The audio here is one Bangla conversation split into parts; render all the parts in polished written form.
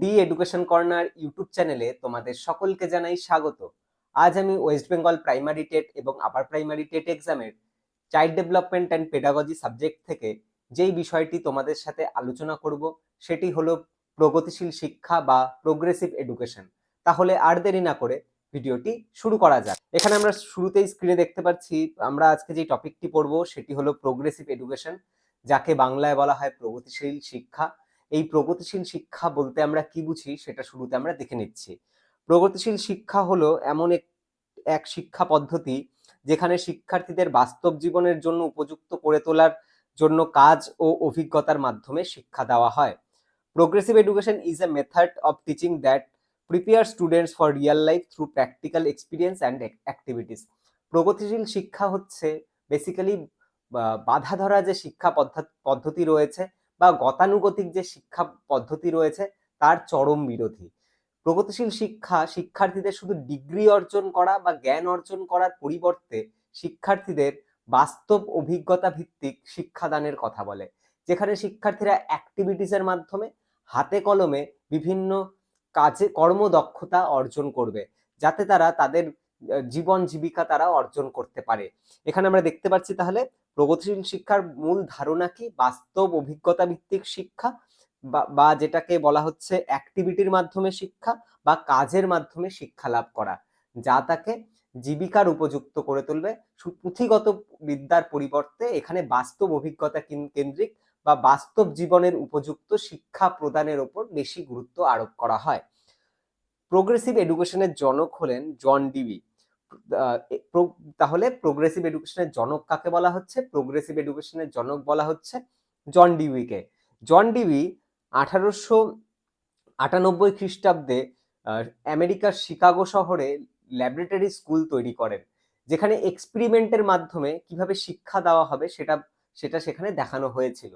ডি এডুকেশন কর্নার ইউটিউব চ্যানেলে তোমাদের সকলকে জানাই স্বাগত। আজ আমি ওয়েস্ট বেঙ্গল প্রাইমারি টেট এবং আপার প্রাইমারি টেট এক্সামের child development and pedagogy subject থেকে যেই বিষয়টি তোমাদের সাথে আলোচনা করব সেটি হলো প্রগতিশীল শিক্ষা বা প্রোগ্রেসিভ এডুকেশন। তাহলে আর দেরি না করে ভিডিওটি শুরু করা যাক। এখানে আমরা শুরুতেই স্ক্রিনে দেখতে পাচ্ছি, আমরা আজকে যে টপিকটি পড়বো সেটি হলো প্রোগ্রেসিভ এডুকেশন, যাকে বাংলায় বলা হয় প্রগতিশীল শিক্ষা। এই প্রগতিশীল শিক্ষা বলতে আমরা কি বুঝি সেটা শুরুতে আমরা দেখে নিচ্ছি। প্রগতিশীল শিক্ষা হলো এমন এক শিক্ষা পদ্ধতি যেখানে শিক্ষার্থীদের বাস্তব জীবনের জন্য উপযুক্ত করে তোলার জন্য কাজ ও অভিজ্ঞতার মাধ্যমে শিক্ষা দেওয়া হয়। Progressive education is a method of teaching that prepares students for real life through practical experience and activities. প্রগতিশীল শিক্ষা হচ্ছে বেসিক্যালি বাধা ধরা যে শিক্ষা পদ্ধতি রয়েছে বা গতানুগতিক যে শিক্ষা পদ্ধতি রয়েছে তার চরম বিরোধী। প্রগতিশীল শিক্ষা শিক্ষার্থীদের শুধু ডিগ্রি অর্জন করা বা জ্ঞান অর্জন করার পরিবর্তে শিক্ষার্থীদের বাস্তব অভিজ্ঞতা ভিত্তিক শিক্ষাদানের কথা বলে, যেখানে শিক্ষার্থীরা অ্যাক্টিভিটিসের মাধ্যমে হাতে কলমে বিভিন্ন কাজে কর্মদক্ষতা অর্জন করবে, যাতে তারা তাদের জীবন জীবিকা তারা অর্জন করতে পারে। এখানে আমরা দেখতে পাচ্ছি তাহলে প্রগতিশীল শিক্ষার মূল ধারণা কি? বাস্তব অভিজ্ঞতা ভিত্তিক শিক্ষা বা যেটাকে বলা হচ্ছে অ্যাক্টিভিটির মাধ্যমে শিক্ষা বা কাজের মাধ্যমে শিক্ষা লাভ করা, যা তাকে জীবিকার উপযুক্ত করে তুলবে। পুঁথিগত বিদ্যার পরিবর্তে এখানে বাস্তব অভিজ্ঞতা কেন্দ্রিক বা বাস্তব জীবনের উপযুক্ত শিক্ষা প্রদানের ওপর বেশি গুরুত্ব আরোপ করা হয়। প্রোগ্রেসিভ এডুকেশনের জনক হলেন জন ডিবি। তাহলে প্রোগ্রেসিভ এডুকেশনের জনক কাকে বলা হচ্ছে? প্রোগ্রেসিভ এডুকেশনের জনক বলা হচ্ছে জন ডিবিকে। জন ডিবি 1898 খ্রিস্টাব্দে আমেরিকার শিকাগো শহরে ল্যাবরেটরি স্কুল তৈরি করেন, যেখানে এক্সপেরিমেন্টের মাধ্যমে কিভাবে শিক্ষা দেওয়া হবে সেটা সেখানে দেখানো হয়েছিল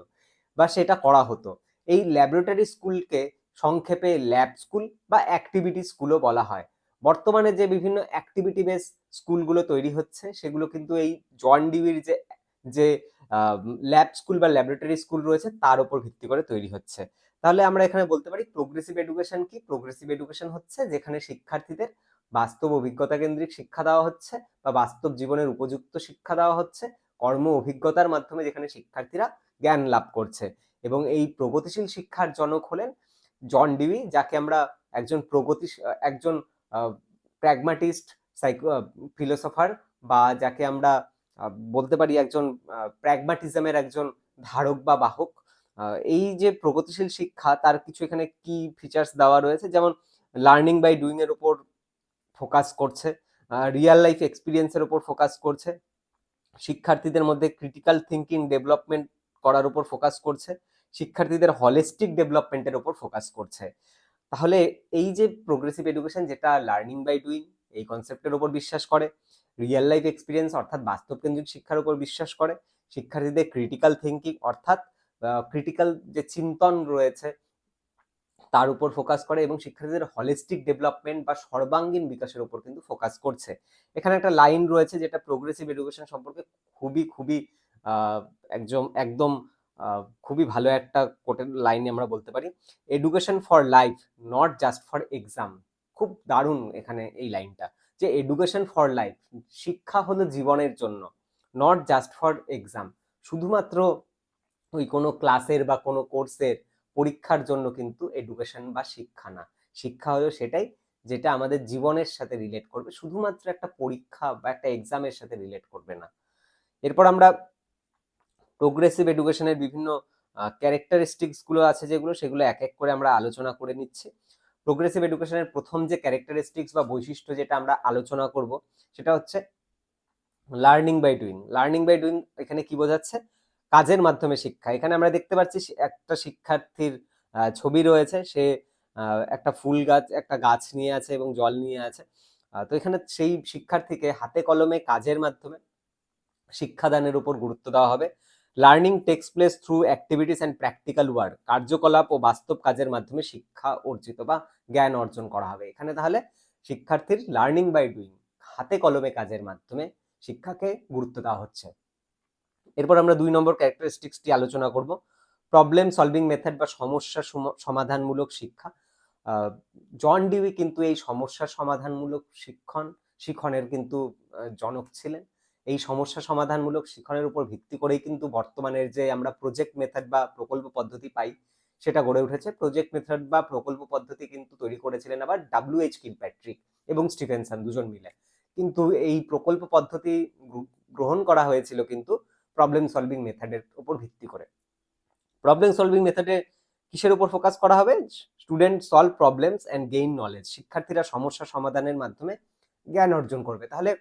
বা সেটা করা হতো। এই ল্যাবরেটরি স্কুলকে সংক্ষেপে ল্যাব স্কুল বা অ্যাক্টিভিটি স্কুলও বলা হয়। বর্তমানে যে বিভিন্ন অ্যাক্টিভিটি বেস স্কুলগুলো তৈরি হচ্ছে সেগুলো কিন্তু এই জন ডিবির যে ল্যাব স্কুল বা ল্যাবরেটরি স্কুল রয়েছে তার উপর ভিত্তি করে তৈরি হচ্ছে। তাহলে আমরা এখানে বলতে পারি প্রোগ্রেসিভ এডুকেশন কি? প্রোগ্রেসিভ এডুকেশন হচ্ছে যেখানে শিক্ষার্থীদের বাস্তব অভিজ্ঞতা কেন্দ্রিক শিক্ষা দেওয়া হচ্ছে বা বাস্তব জীবনের উপযুক্ত শিক্ষা দেওয়া হচ্ছে, কর্ম অভিজ্ঞতার মাধ্যমে যেখানে শিক্ষার্থীরা জ্ঞান লাভ করছে। এবং এই প্রগতিশীল শিক্ষার জনক হলেন জন ডিবি, যাকে আমরা একজন প্র্যাগমাটিস্ট ফিলোসফার, বা যাকে আমরা বলতে পারি একজন প্র্যাগমাটিজমের একজন ধারক বা বাহক। এই যে প্রগতিশীল শিক্ষা তার কিছু এখানে কি ফিচার্স দেওয়া রয়েছে, যেমন লার্নিং বাই ডুইং এর উপর ফোকাস করছে, রিয়েল লাইফ এক্সপিরিয়েন্সের উপর ফোকাস করছে, শিক্ষার্থীদের মধ্যে ক্রিটিক্যাল থিঙ্কিং ডেভেলপমেন্ট করার উপর ফোকাস করছে, শিক্ষার্থীদের হলিস্টিক ডেভেলপমেন্টের উপর ফোকাস করছে। তাহলে এই যে প্রোগ্রেসিভ এডুকেশন, যেটা লার্নিং বাই ডুইং এই কনসেপ্টের উপর বিশ্বাস করে, রিয়েল লাইফ এক্সপিরিয়েন্স অর্থাৎ বাস্তব কেন্দ্রিক শিক্ষার উপর বিশ্বাস করে, শিক্ষার্থীদের ক্রিটিক্যাল থিঙ্কিং অর্থাৎ ক্রিটিক্যাল যে চিন্তন রয়েছে তার উপর ফোকাস করে, এবং শিক্ষার্থীদের হলিস্টিক ডেভেলপমেন্ট বা সর্বাঙ্গীন বিকাশের উপর কিন্তু ফোকাস করছে। এখানে একটা লাইন রয়েছে যেটা প্রোগ্রেসিভ এডুকেশন সম্পর্কে খুবই খুবই একদম খুবই ভালো একটা কোটের লাইন আমরা বলতে পারি, education for life not just for exam. খুব দারুণ এখানে এই লাইনটা, যে এডুকেশন ফর লাইফ, শিক্ষা হলো জীবনের জন্য, নট জাস্ট ফর এক্সাম, শুধুমাত্র ওই কোনো ক্লাসের বা কোনো কোর্সের পরীক্ষার জন্য কিন্তু এডুকেশন বা শিক্ষা না। শিক্ষা হলো সেটাই যেটা আমাদের জীবনের সাথে রিলেট করবে, শুধুমাত্র একটা পরীক্ষা বা একটা এক্সামের সাথে রিলেট করবে না। এরপর আমরা প্রোগ্রেসিভ এডুকেশনের বিভিন্ন ক্যারেক্টারিস্টিক্স গুলো আছে সেগুলো এক এক করে আমরা আলোচনা করে নিচ্ছি। প্রোগ্রেসিভ এডুকেশনের প্রথম যে ক্যারেক্টারিস্টিক্স বা বৈশিষ্ট্য যেটা আমরা আলোচনা করব সেটা হচ্ছে learning by doing. Learning by doing এখানে কি বোঝাচ্ছে? কাজের মাধ্যমে শিক্ষা। এখানে আমরা দেখতে পাচ্ছি একটা শিক্ষার্থীর ছবি রয়েছে, সে একটা ফুল গাছ, একটা গাছ নিয়ে আছে এবং জল নিয়ে আছে। তো এখানে সেই শিক্ষার্থীকে হাতে কলমে কাজের মাধ্যমে শিক্ষাদানের উপর গুরুত্ব দেওয়া হবে। Learning takes place through activities and practical work, কার্যকলাপ ও বাস্তব কাজের মাধ্যমে শিক্ষা অর্জিত বা জ্ঞান অর্জন করা হবে। এখানে তাহলে শিক্ষার্থীর লার্নিং বাই ডুইং, হাতে কলমে কাজের মাধ্যমে শিক্ষাকে গুরুত্ব দেওয়া হচ্ছে। এরপর আমরা 2 নম্বর ক্যারেক্টারিস্টিক্সটি আলোচনা করব, প্রবলেম সলভিং মেথড বা সমস্যা সমাধানমূলক শিক্ষা। জন ডিউই কিন্তু এই সমস্যা সমাধানমূলক শিক্ষণের কিন্তু জনক ছিলেন। এই সমস্যা সমাধানমূলক শিক্ষণের উপর ভিত্তি করেই কিন্তু বর্তমানের যে আমরা প্রজেক্ট মেথড বা প্রকল্প পদ্ধতি পাই সেটা গড়ে উঠেছে। প্রজেক্ট মেথড বা প্রকল্প পদ্ধতি কিন্তু তৈরি করেছিলেন আবার WH কিলপ্যাট্রিক এবং স্টিফেনসন দুজন মিলে। কিন্তু এই প্রকল্প পদ্ধতি গ্রহণ করা হয়েছিল কিন্তু প্রবলেম সলভিং মেথডের উপর ভিত্তি করে। প্রবলেম সলভিং মেথডে কিসের উপর ফোকাস করা হবে? Student solve problems and gain knowledge. শিক্ষার্থীরা সমস্যা সমাধানের মাধ্যমে জ্ঞান অর্জন করবে। তাহলে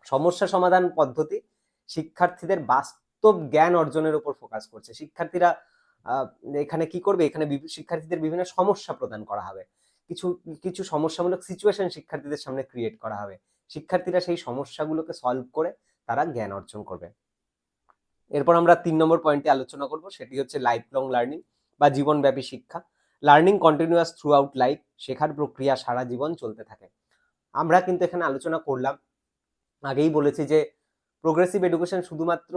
সমস্যা সমাধান পদ্ধতি শিক্ষার্থীদের বাস্তব জ্ঞান অর্জনের উপর ফোকাস করছে। শিক্ষার্থীরা এখানে কি করবে? এখানে শিক্ষার্থীদের বিভিন্ন সমস্যা প্রদান করা হবে। কিছু কিছু সমস্যামূলক সিচুয়েশন শিক্ষার্থীদের সামনে ক্রিয়েট করা হবে। শিক্ষার্থীরা সেই সমস্যাগুলোকে সলভ করে তারা জ্ঞান অর্জন করবে। এরপর আমরা ৩ নম্বর পয়েন্টে আলোচনা করব, সেটি হচ্ছে লাইফ লং লার্নিং বা জীবনব্যাপী শিক্ষা। Learning continuous through out life. শেখার প্রক্রিয়া সারা জীবন চলতে থাকে। আমরা কিন্তু এখানে আলোচনা করলাম, আগেই বলেছি যে প্রোগ্রেসিভ এডুকেশন শুধুমাত্র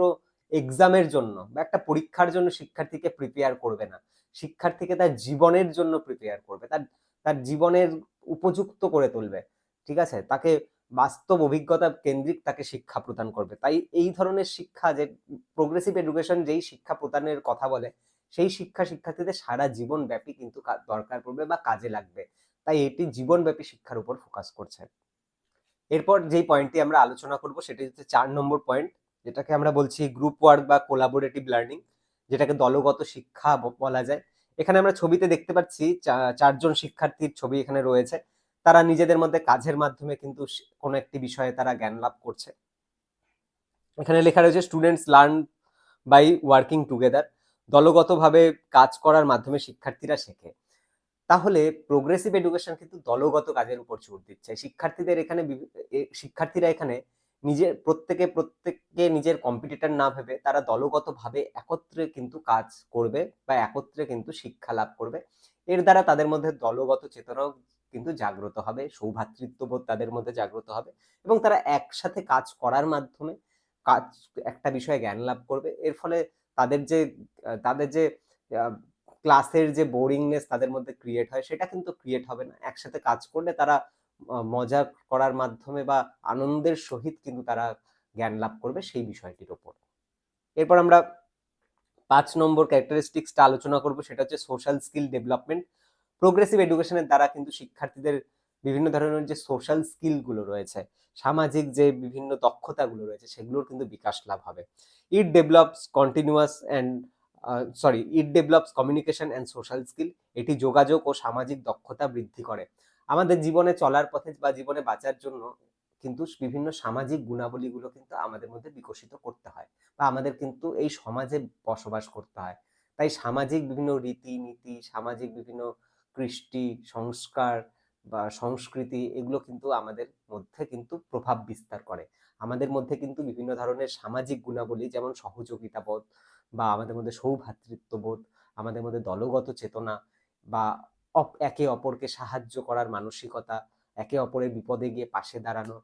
এক্সামের জন্য বা একটা পরীক্ষার জন্য শিক্ষার্থীকে প্রিপেয়ার করবে না, শিক্ষার্থীকে তার জীবনের জন্য প্রিপেয়ার করবে, তার তার জীবনের উপযুক্ত করে তুলবে। ঠিক আছে, তাকে বাস্তব অভিজ্ঞতা কেন্দ্রিক তাকে শিক্ষা প্রদান করবে। তাই এই ধরনের শিক্ষা, যে প্রোগ্রেসিভ এডুকেশন যেই শিক্ষা প্রদানের কথা বলে, সেই শিক্ষা শিক্ষার্থীদের সারা জীবন ব্যাপী কিন্তু দরকার পড়বে বা কাজে লাগবে। তাই এটি জীবনব্যাপী শিক্ষার উপর ফোকাস করছে। এরপর যেই পয়েন্টটি আমরা আলোচনা করব সেটি হচ্ছে ৪ নম্বর পয়েন্ট, যেটাকে আমরা বলছি গ্রুপ ওয়ার্ক বা কোলাবোরেটিভ লার্নিং, যেটাকে দলগত শিক্ষা বলা যায়। এখানে আমরা ছবিতে দেখতে পাচ্ছি ৪ জন শিক্ষার্থীর ছবি এখানে রয়েছে। তারা নিজেদের মধ্যে কাজের মাধ্যমে কিন্তু কোনো একটি বিষয়ে তারা জ্ঞান লাভ করছে। এখানে লেখা রয়েছে students learn by working together. দলগতভাবে কাজ করার মাধ্যমে শিক্ষার্থীরা শেখে। তাহলে প্রোগ্রেসিভ এডুকেশন কিন্তু দলগত কাজের উপর জোর দিচ্ছে। শিক্ষার্থীরা এখানে প্রত্যেকে নিজের কম্পিটিটর না ভেবে তারা দলগতভাবে একত্রে কিন্তু কাজ করবে বা একত্রে কিন্তু শিক্ষা লাভ করবে। এর দ্বারা তাদের মধ্যে দলগত চেতনাও কিন্তু জাগ্রত হবে, সৌভ্রাতৃত্ববোধ তাদের মধ্যে জাগ্রত হবে এবং তারা একসাথে কাজ করার মাধ্যমে একটা বিষয়ে জ্ঞান লাভ করবে। এর ফলে তাদের যে ক্লাসের যে বোরিংনেস তাদের মধ্যে ক্রিয়েট হয় সেটা কিন্তু ক্রিয়েট হবে না। একসাথে কাজ করলে তারা মজা করার মাধ্যমে বা আনন্দের সহিত কিন্তু তারা জ্ঞান লাভ করবে সেই বিষয়টির ওপর। এরপর আমরা ৫ নম্বর ক্যারেক্টারিস্টিক্সটা আলোচনা করব, সেটা হচ্ছে সোশ্যাল স্কিল ডেভেলপমেন্ট। প্রোগ্রেসিভ এডুকেশনের দ্বারা কিন্তু শিক্ষার্থীদের বিভিন্ন ধরনের যে সোশ্যাল স্কিলগুলো রয়েছে, সামাজিক যে বিভিন্ন দক্ষতাগুলো রয়েছে, সেগুলোর কিন্তু বিকাশ লাভ হবে। It develops continuous and it develops communication and social skill. এটি যোগাযোগ ও সামাজিক দক্ষতা বৃদ্ধি করে। আমাদের জীবনে চলার পথে বা জীবনে বাঁচার জন্য কিন্তু বিভিন্ন সামাজিক গুণাবলীগুলো কিন্তু আমাদের মধ্যে বিকশিত করতে হয় বা আমাদের কিন্তু এই সমাজে বসবাস করতে হয়। তাই সামাজিক বিভিন্ন রীতিনীতি, সামাজিক বিভিন্ন কৃষ্টি, সংস্কার বা সংস্কৃতি, এগুলো কিন্তু আমাদের মধ্যে কিন্তু প্রভাব বিস্তার করে। আমাদের মধ্যে কিন্তু বিভিন্ন ধরনের সামাজিক গুণাবলী, যেমন সহযোগিতাবোধ বা আমাদের মধ্যে সৌভ্রাতৃত্ববোধ, আমাদের মধ্যে দলগত চেতনা বা একে অপরকে সাহায্য করার মানসিকতা, একে অপরের বিপদে গিয়ে পাশে দাঁড়ানো,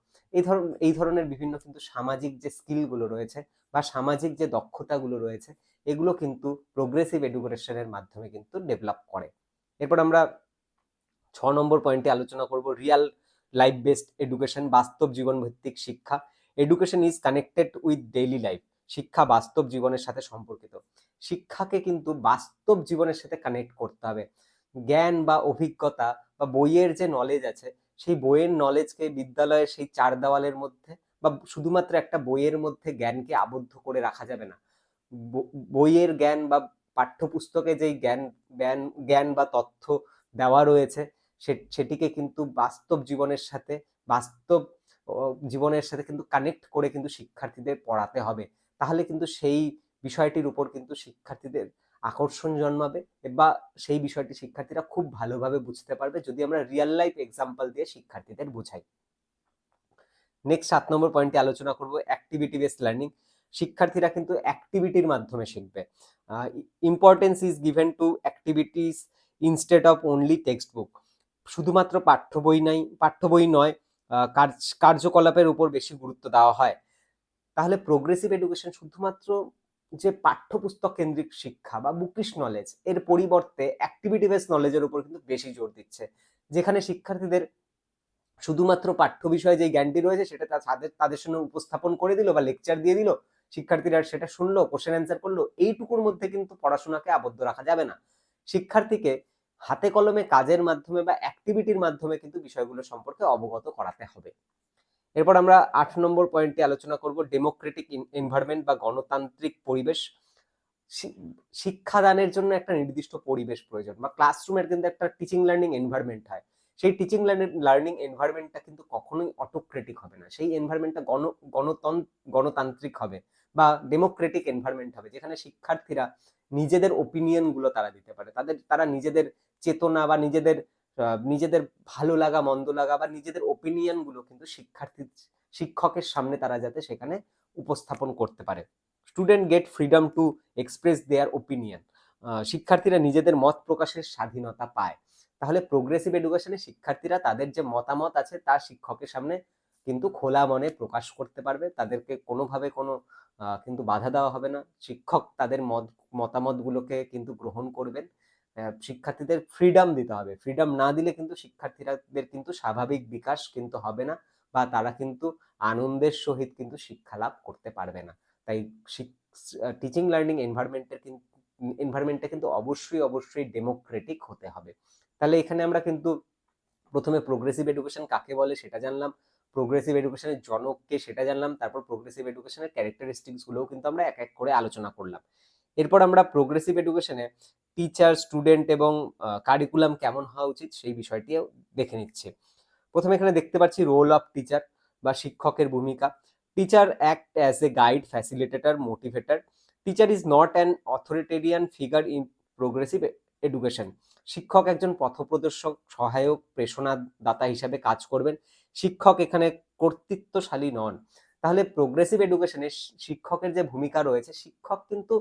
এই ধরনের বিভিন্ন কিন্তু সামাজিক যে স্কিলগুলো রয়েছে বা সামাজিক যে দক্ষতাগুলো রয়েছে, এগুলো কিন্তু প্রোগ্রেসিভ এডুকেশনের মাধ্যমে কিন্তু ডেভেলপ করে। এরপর আমরা ৬ নম্বর পয়েন্টে আলোচনা করব রিয়াল লাইফ বেসড এডুকেশন, বাস্তব জীবন ভিত্তিক শিক্ষা। Education is connected with daily life. শিক্ষা বাস্তব জীবনের সাথে সম্পর্কিত। শিক্ষাকে কিন্তু বাস্তব জীবনের সাথে কানেক্ট করতে হবে। জ্ঞান বা অভিজ্ঞতা বা বইয়ের যে নলেজ আছে, সেই বইয়ের নলেজকে বিদ্যালয়ের সেই ৪ দেওয়ালের মধ্যে বা শুধুমাত্র একটা বইয়ের মধ্যে জ্ঞানকে আবদ্ধ করে রাখা যাবে না। বইয়ের জ্ঞান বা পাঠ্যপুস্তকে যেই জ্ঞান বা তথ্য দেওয়া রয়েছে, সেটিকে কিন্তু বাস্তব জীবনের সাথে কিন্তু কানেক্ট করে কিন্তু শিক্ষার্থীদের পড়াতে হবে। তাহলে কিন্তু সেই বিষয়টির উপর কিন্তু শিক্ষার্থীদের আকর্ষণ জন্মাবে বা সেই বিষয়টি শিক্ষার্থীরা খুব ভালোভাবে বুঝতে পারবে যদি আমরা রিয়েল লাইফ এক্সাম্পল দিয়ে শিক্ষার্থীদের বোঝাই। নেক্সট ৭ নম্বর পয়েন্টে আলোচনা করব অ্যাক্টিভিটি বেসড লার্নিং। শিক্ষার্থীরা কিন্তু অ্যাক্টিভিটির মাধ্যমে শিখবে। Importance is given to activities instead of only text book. শুধুমাত্র পাঠ্য বই নয়, কার্যকলাপের উপর বেশি গুরুত্ব দেওয়া হয়। তাহলে প্রোগ্রেসিভ এডুকেশন শুধুমাত্র যে পাঠ্যপুস্তক কেন্দ্রিক শিক্ষা বা বুকিশ নলেজ এর পরিবর্তে অ্যাক্টিভিটি বেস নলেজের উপর কিন্তু বেশি জোর দিচ্ছে, যেখানে শিক্ষার্থীদের শুধুমাত্র পাঠ্য বিষয়ে যে জ্ঞানটি রয়েছে সেটা তাদের তাদের সামনে উপস্থাপন করে দিল বা লেকচার দিয়ে দিল, শিক্ষার্থীরা সেটা শুনলো, কোশ্চেন অ্যান্সার করলো, এইটুকুর মধ্যে কিন্তু পড়াশোনাকে আবদ্ধ রাখা যাবে না। শিক্ষার্থীকে হাতে কলমে কাজের মাধ্যমে বা অ্যাক্টিভিটির মাধ্যমে কিন্তু বিষয়গুলো সম্পর্কে অবগত করাতে হবে। এরপর আমরা 8 নম্বর পয়েন্টে আলোচনা করব ডেমোক্রেটিক এনভায়রনমেন্ট বা গণতান্ত্রিক পরিবেশ। শিক্ষাদানের জন্য একটা নির্দিষ্ট পরিবেশ প্রয়োজন, বা ক্লাসরুমের কিন্তু একটা টিচিং লার্নিং এনভায়রনমেন্ট হয়। সেই টিচিং লার্নিং এনভায়রনমেন্টটা কিন্তু কখনোই অটোক্রেটিক হবে না, সেই এনভায়রনমেন্টটা গণতান্ত্রিক হবে বা ডেমোক্রেটিক এনভায়রনমেন্ট হবে, যেখানে শিক্ষার্থীরা নিজেদের ওপিনিয়ন গুলো তারা দিতে পারে, তারা নিজেদের চেতনা বা নিজেদের ভালো লাগা মন্দ লাগা বা নিজেদের ওপিনিয়ন গুলো কিন্তু শিক্ষকের সামনে তারা যাতে সেখানে উপস্থাপন করতে পারে। Student gate freedom to express their opinion. শিক্ষার্থীরা নিজেদের মত প্রকাশের স্বাধীনতা পায়। তাহলে প্রোগ্রেসিভ এডুকেশনে শিক্ষার্থীরা তাদের যে মতামত আছে তা শিক্ষকের সামনে কিন্তু খোলা মনে প্রকাশ করতে পারবে, তাদেরকে কোনোভাবে কোনো কিন্তু বাধা দেওয়া হবে না, শিক্ষক তাদের মতামত গুলোকে কিন্তু গ্রহণ করবেন। শিক্ষার্থীদের ফ্রিডম দিতে হবে, ফ্রিডম না দিলে কিন্তু শিক্ষার্থীদের কিন্তু স্বাভাবিক বিকাশ কিন্তু হবে না, বা তারা কিন্তু আনন্দের সহিত কিন্তু শিক্ষা লাভ করতে পারবে না। তাই টিচিং লার্নিং এনভায়রনমেন্টটা কিন্তু অবশ্যই ডেমোক্রেটিক হতে হবে। তাহলে এখানে আমরা কিন্তু প্রথমে প্রোগ্রেসিভ এডুকেশন কাকে বলে সেটা জানলাম, প্রোগ্রেসিভ এডুকেশনের জনককে সেটা জানলাম, তারপর প্রোগ্রেসিভ এডুকেশনের ক্যারেক্টারিস্টিক্স গুলোও কিন্তু আমরা এক এক করে আলোচনা করলাম। এরপর আমরা প্রোগ্রেসিভ এডুকেশনে টিচার, স্টুডেন্ট এবং কারিকুলাম কেমন হওয়া উচিত সেই বিষয়টিও দেখে নিচ্ছে। প্রথমে এখানে দেখতে পাচ্ছি রোল অফ টিচার বা শিক্ষকের ভূমিকা। Teacher act as a guide, facilitator, motivator. Teacher is not an authoritarian figure in progressive education. শিক্ষক একজন পথপ্রদর্শক, সহায়ক, প্রেরণাদাতা হিসাবে কাজ করবেন। শিক্ষক এখানে কর্তৃত্বশালী নন। তাহলে প্রোগ্রেসিভ এডুকেশনে শিক্ষকের যে ভূমিকা রয়েছে, শিক্ষক কিন্তু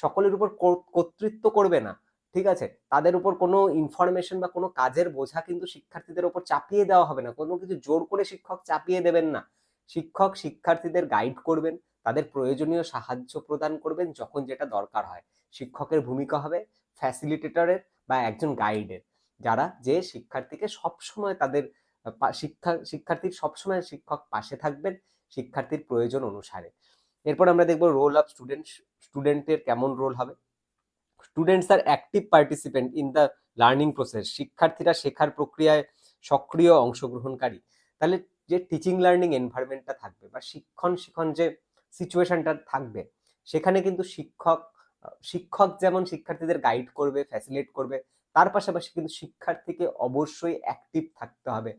সকলের উপর কর্তৃত্ব করবে না, ঠিক আছে? তাদের উপর কোনো ইনফরমেশন বা কোনো কাজের বোঝা কিন্তু শিক্ষার্থীদের উপর চাপিয়ে দেওয়া হবে না, কোনো কিছু জোর করে শিক্ষক চাপিয়ে দেবেন না। শিক্ষক শিক্ষার্থীদের গাইড করবেন, তাদের প্রয়োজনীয় সাহায্য প্রদান করবেন যখন যেটা দরকার হয়। শিক্ষকের ভূমিকা হবে ফ্যাসিলিটেটরের বা একজন গাইডের, যারা যে শিক্ষার্থীকে সবসময় তাদের শিক্ষার্থীর সবসময় শিক্ষক পাশে থাকবেন শিক্ষার্থীর প্রয়োজন অনুসারে। এরপর আমরা দেখবো রোল অফ স্টুডেন্ট। স্টুডেন্টের কেমন রোল হবে? Students are active participant in the learning process. শিক্ষার্থীরা শেখার প্রক্রিয়ায় সক্রিয় অংশগ্রহণকারী। তাহলে যে টিচিং লার্নিং এনভায়রনমেন্টটা থাকবে বা শিক্ষণ যে সিচুয়েশনটা থাকবে, সেখানে কিন্তু শিক্ষক যেমন শিক্ষার্থীদের গাইড করবে, ফ্যাসিলিটেট করবে, তার পাশাপাশি কিন্তু শিক্ষার্থীকে অবশ্যই অ্যাক্টিভ থাকতে হবে।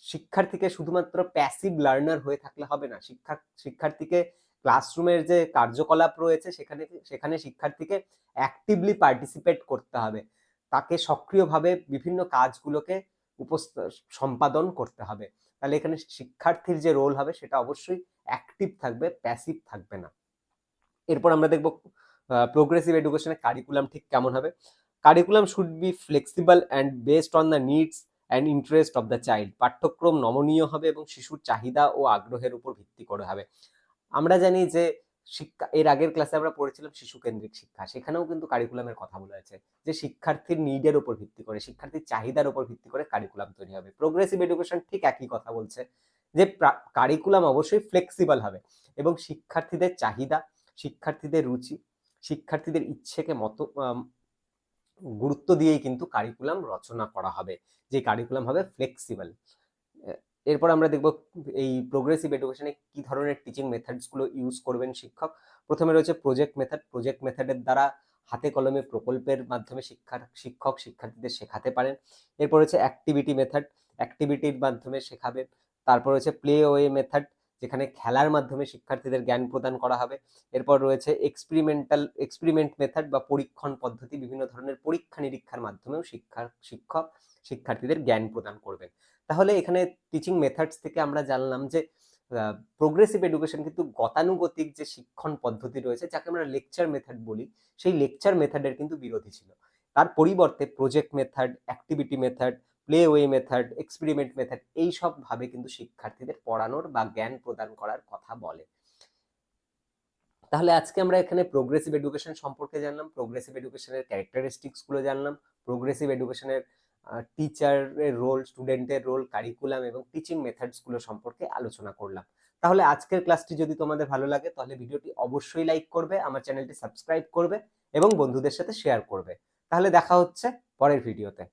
শিক্ষার্থীকে শুধুমাত্র প্যাসিভ লার্নার হয়ে থাকলে হবে না, শিক্ষার্থীকে ক্লাসরুমের যে কার্যকলাপ রয়েছে সেখানে শিক্ষার্থীকে অ্যাক্টিভলি পার্টিসিপেট করতে হবে, তাকে সক্রিয়ভাবে বিভিন্ন কাজগুলোকে সম্পাদন করতে হবে। তাহলে এখানে শিক্ষার্থীর যে রোল হবে সেটা অবশ্যই অ্যাক্টিভ থাকবে, প্যাসিভ থাকবে না। এরপর আমরা দেখব প্রোগ্রেসিভ এডুকেশনের কারিকুলাম ঠিক কেমন হবে। Curriculum should be flexible and based on the needs and interest of the child. পাঠ্যক্রম নমনীয় হবে এবং শিশুর চাহিদা ও আগ্রহের উপর ভিত্তি করে হবে। আমরা জানি যে শিক্ষা, এর আগের ক্লাসে আমরা পড়েছিলাম শিশু কেন্দ্রিক শিক্ষা, সেখানেও কিন্তু কারিকুলামের কথা বলা হয়েছে যে শিক্ষার্থীর নিডের উপর ভিত্তি করে, শিক্ষার্থীর চাহিদার উপর ভিত্তি করে কারিকুলাম তৈরি হবে। প্রোগ্রেসিভ এডুকেশন ঠিক একই কথা বলছে যে কারিকুলাম অবশ্যই ফ্লেক্সিবল হবে এবং শিক্ষার্থীদের চাহিদা, শিক্ষার্থীদের রুচি, শিক্ষার্থীদের ইচ্ছেকে গুরুত্ব দিয়েই কিন্তু কারিকুলাম রচনা করা হবে, যে কারিকুলাম হবে ফ্লেক্সিবল। এরপর আমরা দেখব এই প্রোগ্রেসিভ এডুকেশনে কি ধরনের টিচিং মেথডস গুলো ইউজ করবেন শিক্ষক। প্রথমে রয়েছে প্রজেক্ট মেথড। প্রজেক্ট মেথডের দ্বারা হাতে কলমে প্রকল্পের মাধ্যমে শিক্ষক শিক্ষার্থীদের শেখাতে পারেন। এরপর রয়েছে অ্যাক্টিভিটি মেথড, অ্যাক্টিভিটির মাধ্যমে শেখাবেন। তারপর রয়েছে প্লে ওয়ে মেথড, যেখানে খেলার মাধ্যমে শিক্ষার্থীদের জ্ঞান প্রদান করা হবে। এরপর রয়েছে এক্সপেরিমেন্ট মেথড বা পরীক্ষণ পদ্ধতি, বিভিন্ন ধরনের পরীক্ষা নিরীক্ষার মাধ্যমেও শিক্ষক শিক্ষার্থীদের জ্ঞান প্রদান করবেন। তাহলে এখানে টিচিং মেথডস থেকে আমরা জানলাম যে প্রোগ্রেসিভ এডুকেশন কিন্তু গতানুগতিক যে শিক্ষণ পদ্ধতি রয়েছে, যাকে আমরা লেকচার মেথড বলি, সেই লেকচার মেথডের কিন্তু বিরোধী ছিল। তার পরিবর্তে project method, activity method, play way method, experiment method, এই সব ভাবে কিন্তু শিক্ষার্থীদের পড়ানোর বা জ্ঞান প্রদান করার কথা বলে। তাহলে আজকে আমরা এখানে প্রোগ্রেসিভ এডুকেশন সম্পর্কে জানলাম, প্রোগ্রেসিভ এডুকেশনের ক্যারেক্টারিস্টিক্স গুলো জানলাম, প্রোগ্রেসিভ এডুকেশনের টিচারের রোল, স্টুডেন্টের রোল, কারিকুলাম এবং টিচিং মেথডস গুলো সম্পর্কে আলোচনা করলাম। তাহলে আজকের ক্লাসটি যদি তোমাদের ভালো লাগে তাহলে ভিডিওটি অবশ্যই লাইক করবে, আমার চ্যানেলটি সাবস্ক্রাইব করবে এবং বন্ধুদের সাথে শেয়ার করবে। তাহলে দেখা হচ্ছে পরের ভিডিওতে।